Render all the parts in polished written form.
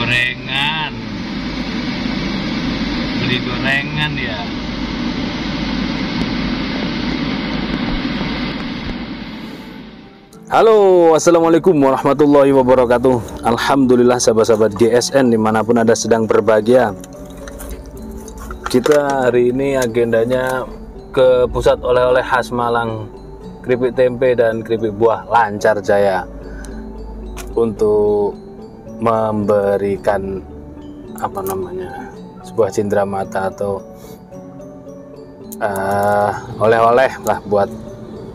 gorengan, beli gorengan ya. Halo, assalamualaikum warahmatullahi wabarakatuh. Alhamdulillah sahabat-sahabat GSN dimanapun Anda sedang berbahagia. Kita hari ini agendanya ke pusat oleh-oleh khas Malang, keripik tempe dan keripik buah Lancar Jaya, untuk memberikan sebuah cindramata atau oleh-oleh lah buat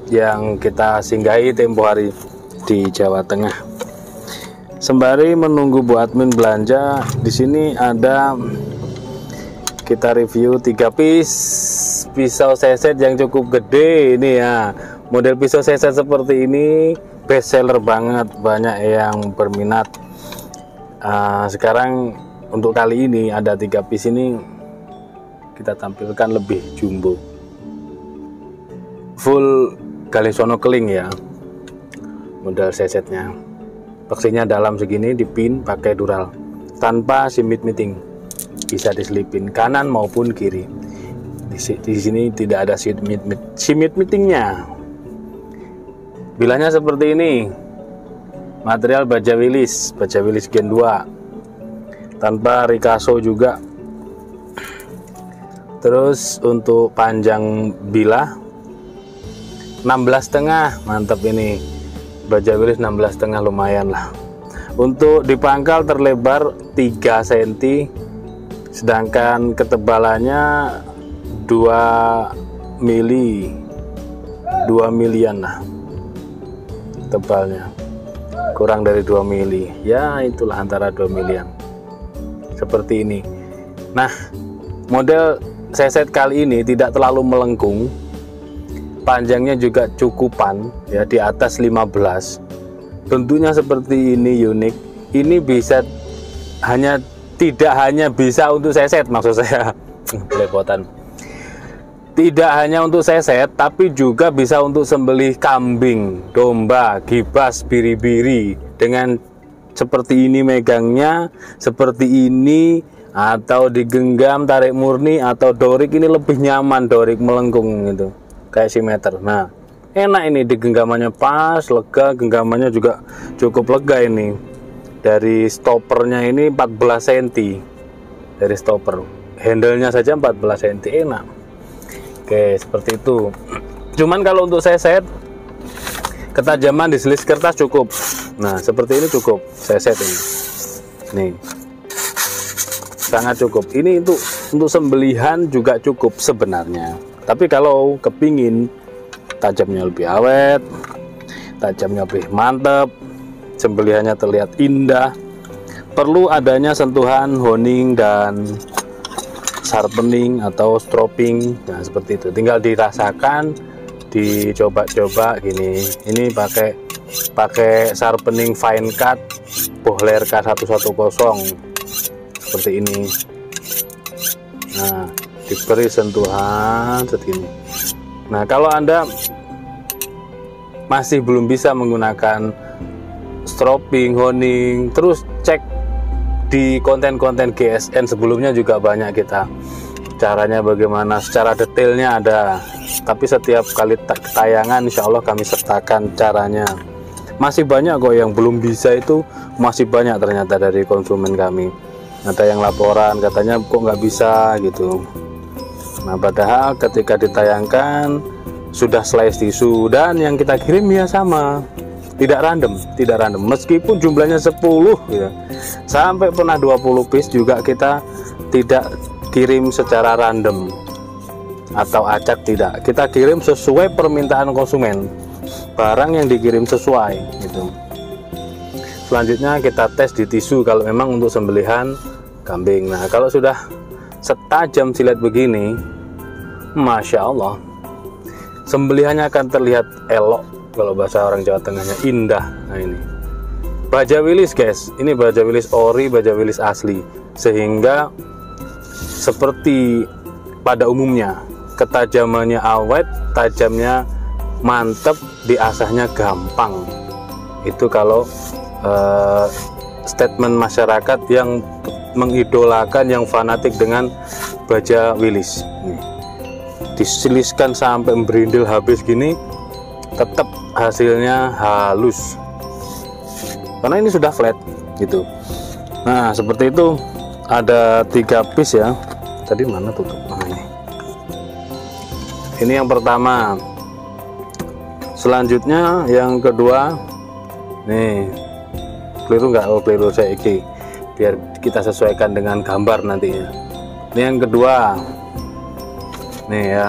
yang kita singgahi tempo hari di Jawa Tengah. Sembari menunggu Bu admin belanja, di sini ada kita review 3 piece pisau seset yang cukup gede ini ya. Model pisau seset seperti ini best seller banget, banyak yang berminat. Sekarang untuk kali ini ada 3 piece ini kita tampilkan lebih jumbo, full Galesono keling ya, model sesetnya. Boxnya dalam segini, dipin pakai dural tanpa simit miting, bisa diselipin kanan maupun kiri. Di sini tidak ada simit mitingnya. Bilahnya seperti ini, material baja wilis gen 2 tanpa Ricasso juga. Terus untuk panjang bilah 16,5, mantap ini baja wilis 16,5, lumayan lah. Untuk di pangkal terlebar 3 cm, sedangkan ketebalannya 2 milian lah tebalnya, kurang dari 2 mili ya, itulah antara 2 milian seperti ini. Nah, model seset kali ini tidak terlalu melengkung, panjangnya juga cukupan ya, di atas 15. Bentuknya seperti ini, unik. Ini bisa tidak hanya bisa untuk seset, maksud saya belepotan. Tidak hanya untuk seset, tapi juga bisa untuk sembelih kambing, domba, gibas, biri-biri. Dengan seperti ini megangnya, seperti ini, atau digenggam, tarik murni, atau dorik. Ini lebih nyaman, dorik melengkung gitu, kayak simeter. Nah, enak ini, digenggamannya pas, lega, genggamannya juga cukup lega ini. Dari stoppernya ini 14 cm, dari stopper, handle-nya saja 14 cm, enak. Oke, seperti itu. Cuman kalau untuk seset, ketajaman di selis kertas cukup. Nah, seperti ini cukup seset ini. Nih, sangat cukup. Ini untuk sembelihan juga cukup sebenarnya. Tapi kalau kepingin tajamnya lebih awet, tajamnya lebih mantap, sembelihannya terlihat indah, perlu adanya sentuhan honing dan sharpening atau stropping. Nah, seperti itu. Tinggal dirasakan, dicoba-coba gini. Ini pakai sharpening fine cut Bohler K110 seperti ini. Nah, diberi sentuhan segini. Nah, kalau Anda masih belum bisa menggunakan stropping, honing, terus cek di konten-konten GSN sebelumnya juga banyak kita caranya bagaimana, secara detailnya ada. Tapi setiap kali tayangan insya Allah kami sertakan caranya. Masih banyak kok yang belum bisa, itu masih banyak ternyata dari konsumen kami. Ada yang laporan katanya kok nggak bisa gitu. Nah, padahal ketika ditayangkan sudah slice tisu dan yang kita kirim ya sama, tidak random, meskipun jumlahnya 10 ya. Sampai pernah 20 piece juga kita tidak kirim secara random atau acak, tidak. Kita kirim sesuai permintaan konsumen. Barang yang dikirim sesuai gitu. Selanjutnya kita tes di tisu kalau memang untuk sembelihan kambing. Nah, kalau sudah setajam silet begini, Masya Allah, sembelihannya akan terlihat elok, kalau bahasa orang Jawa Tengahnya indah. Nah, ini baja wilis guys, ini baja wilis ori, baja wilis asli, sehingga seperti pada umumnya ketajamannya awet, tajamnya mantep, diasahnya gampang. Itu kalau statement masyarakat yang mengidolakan, yang fanatik dengan baja Willys. Disiliskan sampai berindil habis gini, tetap hasilnya halus karena ini sudah flat gitu. Nah seperti itu, ada 3 piece ya. Tadi mana tutup? Nah, ini yang pertama. Selanjutnya yang kedua, nih keliru nggak? Oh keliru saya iki, biar kita sesuaikan dengan gambar nantinya. Ini yang kedua, nih ya,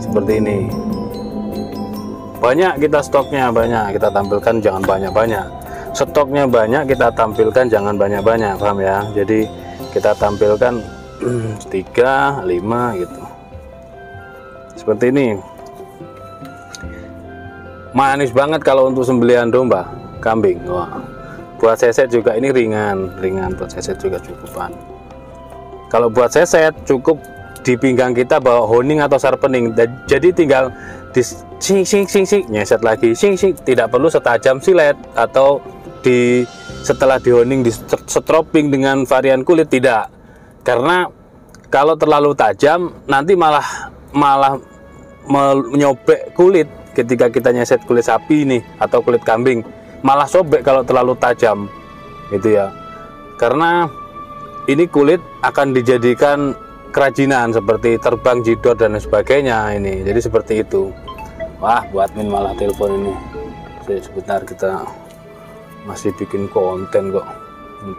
seperti ini. Banyak kita stoknya, banyak kita tampilkan, jangan banyak-banyak. Stoknya banyak kita tampilkan, jangan banyak-banyak, paham ya? Jadi kita tampilkan 3, 5 gitu. Seperti ini. Manis banget kalau untuk sembelihan domba, kambing. Wah. Buat seset juga ini ringan buat seset juga cukupan. Kalau buat seset cukup di pinggang kita bawa honing atau sharpening, jadi tinggal di sing nyeset lagi sing, tidak perlu setajam silet atau setelah di honing di stropping dengan varian kulit, tidak, karena kalau terlalu tajam nanti malah menyobek kulit. Ketika kita nyeset kulit sapi nih atau kulit kambing, malah sobek kalau terlalu tajam gitu ya, karena ini kulit akan dijadikan kerajinan seperti terbang, jidor dan sebagainya ini. Jadi seperti itu. Wah, buat Min malah telepon ini. Sebentar, kita masih bikin konten kok.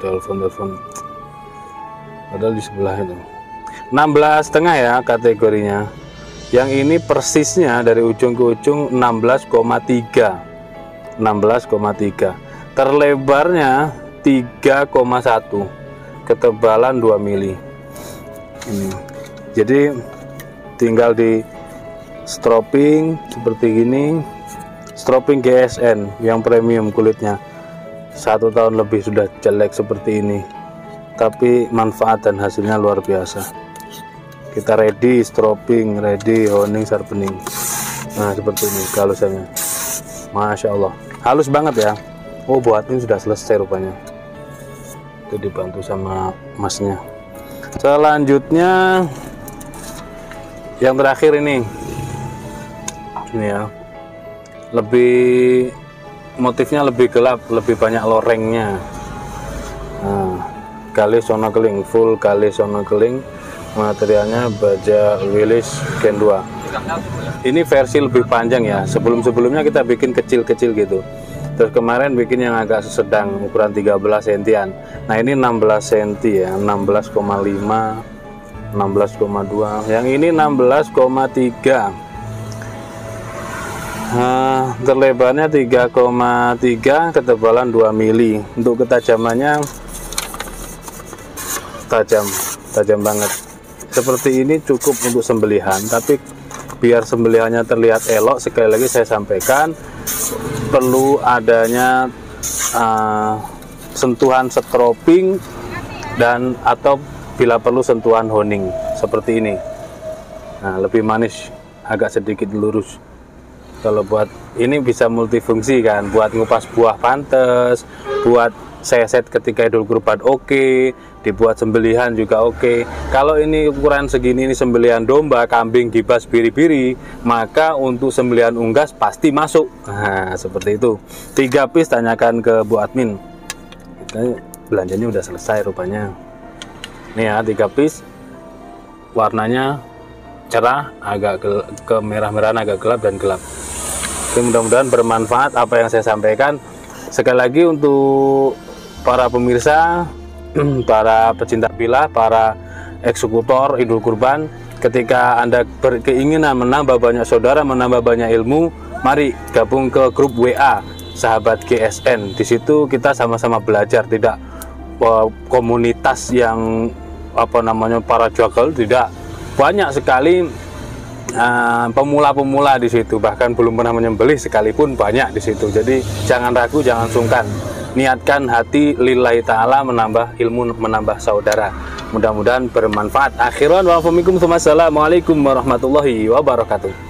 Telepon padahal di sebelah itu. 16,5 ya kategorinya. Yang ini persisnya dari ujung ke ujung 16,3. Terlebarnya 3,1. Ketebalan 2 mili. Ini. Jadi tinggal di stropping seperti gini. Stropping GSN yang premium kulitnya. 1 tahun lebih sudah jelek seperti ini, tapi manfaat dan hasilnya luar biasa. Kita ready stropping, ready honing, sharpening. Nah seperti ini kehalusannya, Masya Allah, halus banget ya. Oh, buat ini sudah selesai rupanya. Itu dibantu sama masnya. Selanjutnya yang terakhir ini ya, lebih motifnya lebih gelap, lebih banyak lorengnya. Nah, gali sono keling, full gali sono keling. Materialnya baja Willys Gen 2. Ini versi lebih panjang ya. Sebelumnya kita bikin kecil-kecil gitu. Terus kemarin bikin yang agak sedang, ukuran 13 cm-an. Nah ini 16 cm ya, 16,5, 16,2. Yang ini 16,3. Terlebarnya 3,3, ketebalan 2 mili. Untuk ketajamannya tajam banget. Seperti ini cukup untuk sembelihan, tapi biar sembelihannya terlihat elok, sekali lagi saya sampaikan perlu adanya sentuhan stropping dan atau bila perlu sentuhan honing seperti ini. Nah, lebih manis, agak sedikit lurus. Kalau buat ini bisa multifungsi kan, buat ngupas buah pantes, buat seset ketika Idul Kurban oke, dibuat sembelihan juga oke. Kalau ini ukuran segini, ini sembelihan domba, kambing, gibas, biri-biri, maka untuk sembelihan unggas pasti masuk. Nah seperti itu. 3 piece tanyakan ke Bu Admin. Kita belanjanya udah selesai rupanya. Nih ya, 3 piece, warnanya cerah, agak ke merah-merahan, agak gelap dan gelap. Oke, mudah-mudahan bermanfaat apa yang saya sampaikan. Sekali lagi untuk para pemirsa, para pecinta villa, para eksekutor Idul Kurban, ketika Anda berkeinginan menambah banyak saudara, menambah banyak ilmu, mari gabung ke grup WA Sahabat GSN. Di situ kita sama-sama belajar, tidak komunitas yang para jual, tidak. Banyak sekali pemula-pemula di situ, bahkan belum pernah menyembelih sekalipun banyak di situ. Jadi jangan ragu, jangan sungkan. Niatkan hati lillahi ta'ala, menambah ilmu, menambah saudara. Mudah-mudahan bermanfaat. Akhiran wa assalamualaikum warahmatullahi wabarakatuh.